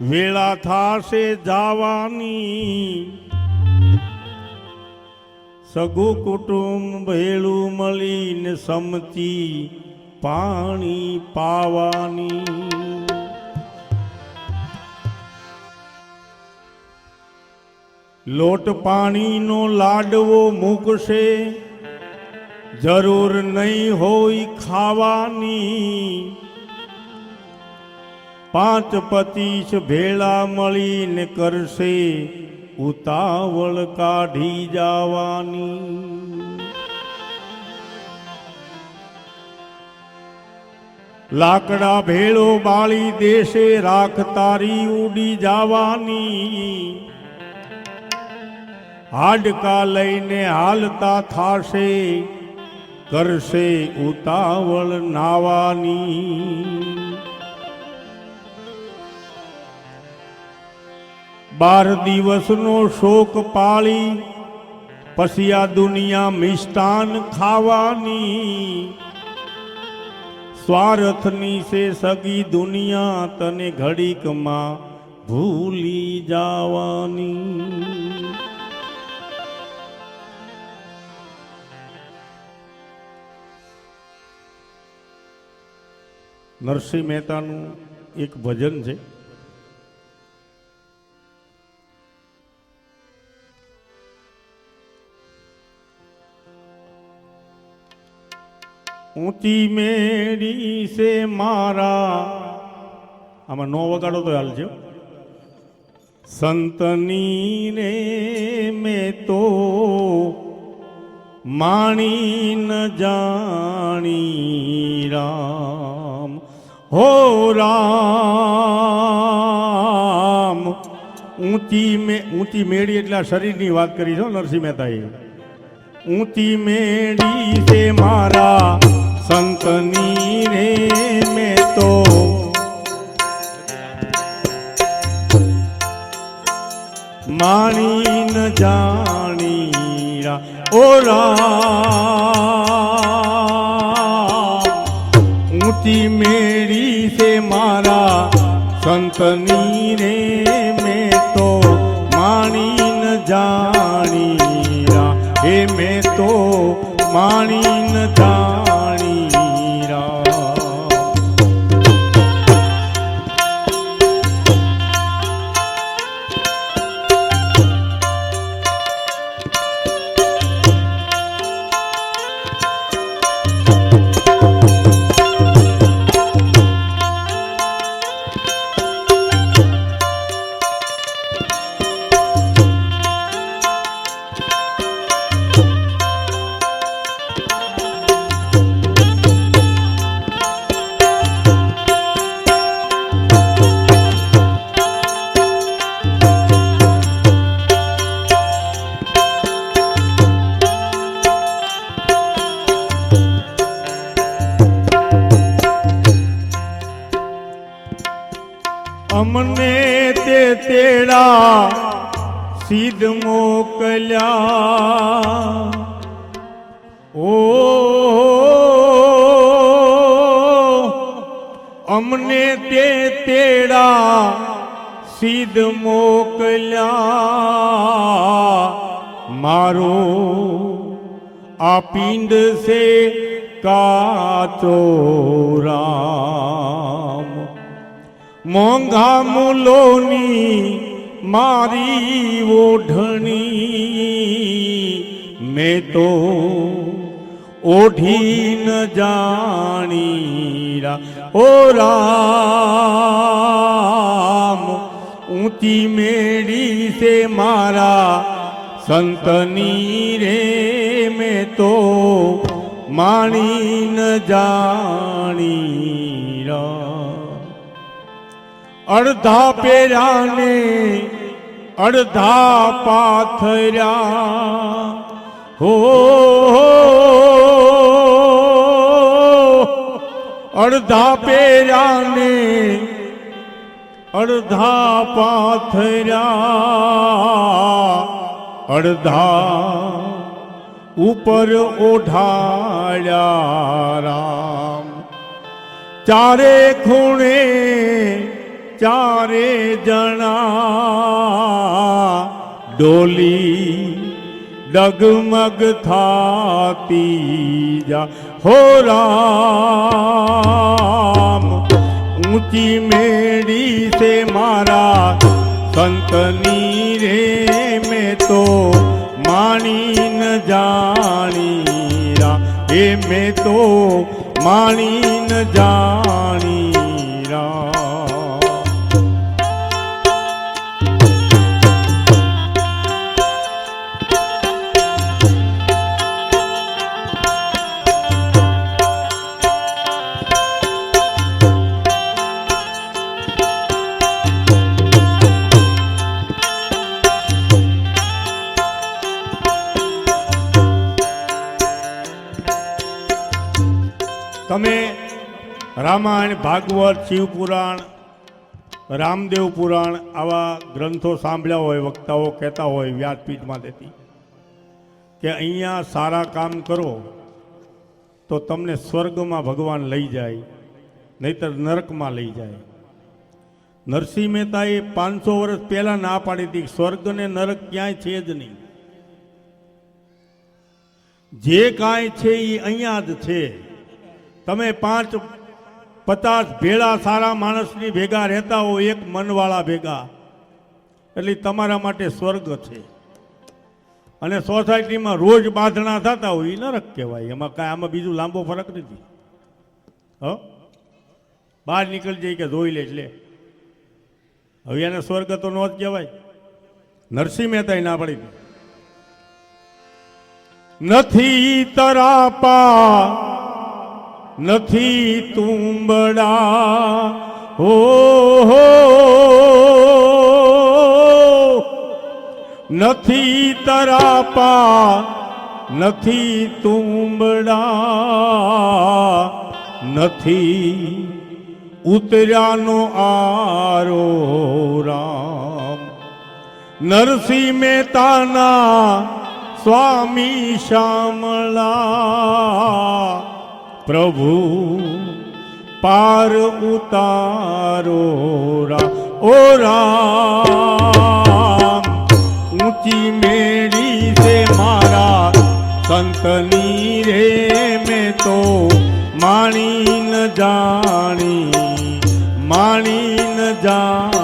વેળા થાશે જાવાની, સગુ કુટુંબ ભેળું મળીને સમતી પાણી પાવાની. લોટ પાણીનો લાડવો મૂકશે, જરૂર નહીં હોય ખાવાની. પાંચ પચીસ ભેળા મળીને કરશે ઉતાવળ કાઢી જવાની. લાકડા ભેળો બાળી દેશે, રાખ તારી ઉડી જવાની. હાડકા લઈને હાલતા થાશે, કરશે ઉતાવળ નાવાની. 12 દિવસનો શોક પાળી પછી આ દુનિયા મિષ્ટાન ખાવાની. સ્વાર્થની છે સગી દુનિયા, તને ઘડીકમાં ભૂલી જવાની. નરસિંહ મહેતાનું એક ભજન છે. ઊંચી મેડી સે મારા, આમાં નો વગાડો તો હાલ છે. સંતની રે મેં તો માણી ન જાણી રામ, હો રામ. ઊંચી મેળી એટલે શરીરની વાત કરી છો નરસિંહ મહેતાએ. ઊંચી મેળી છે મારા સંતની રે મેં તો માણી ન જાણી રા, ઓ રામ. ઊંચી મેળી છે મારા સંતની રે મેં તો માણી ન જાણી રા, હે મેં તો માણી ન જાણી રા. અમને તે તેડા સીધ મોકલ્યા, ઓ અમને તે તેડા સીધ મોકલ્યા. મારો આ પિંડ સે કાચો રામ, મોંઘા મૂલોની મારી ઓઢણી. મેં તો ઓઢી ન જાણી રા, ઓ રામ. ઊંચી મેળી છે મારા સંતની રે મેં તો માણી ન જાણી રા. અડધા પેરાને અડધા પાથર્યા, હો અડધા પેરાને અડધા પાથર્યા. અડધા ઉપર ઓઢાડ્યા રામ. ચારે ખૂણે ચારે જણા ડોલી ડગમગ થાતી જા હો રામ ઊંચી મેડી છે મારા સંતની રે મેં તો માણી ન જાણી રા એ મેં તો માણી ન જાણી રા તમે રામાયણ ભાગવત શિવપુરાણ રામદેવ પુરાણ આવા ગ્રંથો સાંભળ્યા હોય, વક્તાઓ કહેતા હોય વ્યાસપીઠમાંથી કે અહીંયા સારા કામ કરો તો તમને સ્વર્ગમાં ભગવાન લઈ જાય, નહીતર નરકમાં લઈ જાય. નરસિંહ મહેતાએ 500 વર્ષ પહેલાં ના પાડી હતી, સ્વર્ગ ને નરક ક્યાંય છે જ નહીં. જે કાંઈ છે એ અહીંયા જ છે. તમે 5-50 ભેળા સારા માણસની ભેગા રહેતા હો, એક મનવાળા ભેગા, એટલે તમારા માટે સ્વર્ગ છે. અને સોસાયટીમાં રોજ બાંધણા થતા હોય એ નરક કહેવાય. એમાં કાંઈ આમાં બીજું લાંબો ફરક નથી. બહાર નીકળી જાય કે જોઈ લે એટલે હવે એને સ્વર્ગ તો નો જ કહેવાય. નરસિંહ મહેતાએ ના પડી નથી તરાપા નથી તુંબડા હો નથી તરાપા નથી તુંબડા નથી ઉતર્યાનો આરો રામ. નરસિંહ મહેતાના સ્વામી શ્યામળા પ્રભુ પાર ઉતારો રા ઓ રામ. ઊંચી મેળી છે મારા સંતની રે મેં તો માણી ન જાણી માણી ન જાણી